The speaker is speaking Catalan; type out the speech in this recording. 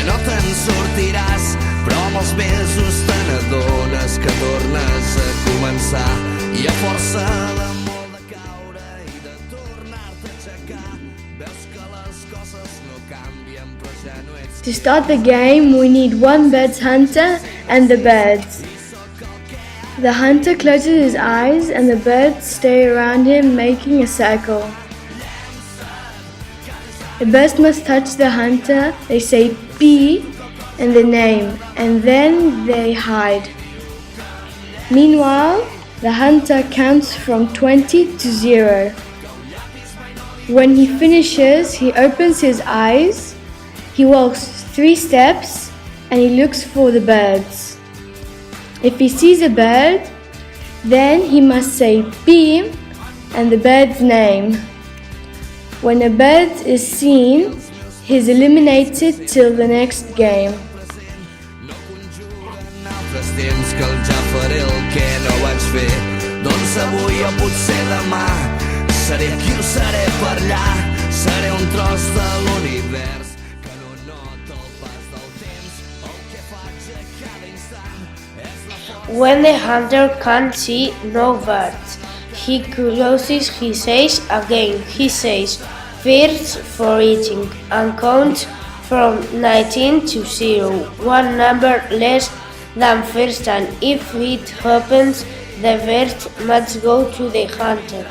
que no te'n sortiràs, però amb els mesos te n'adones que tornes a començar i a força de molt de caure i de tornar-te a aixecar veus que les coses no canvien però ja no ets. To start the game, we need one bird's hunter and the birds. The hunter closes his eyes and the birds stay around him making a circle. The birds must touch the hunter, they say "P" and the name, and then they hide. Meanwhile, the hunter counts from 20 to 0. When he finishes, he opens his eyes, he walks 3 steps, and he looks for the birds. If he sees a bird, then he must say "P" and the bird's name. When a bird is seen, he is eliminated till the next game. No conjuren altres temps que el ja faré el que no vaig fer. Doncs avui o potser demà seré aquí o seré per allà. Seré un tros de l'univers que no nota el pas del temps. El que faig a cada instant és la força. When the hunter can't see no birds, he closes his eyes again. He says "First for eating" and counts from 19 to 0, one number less than first, and if it happens, the bird must go to the hunter.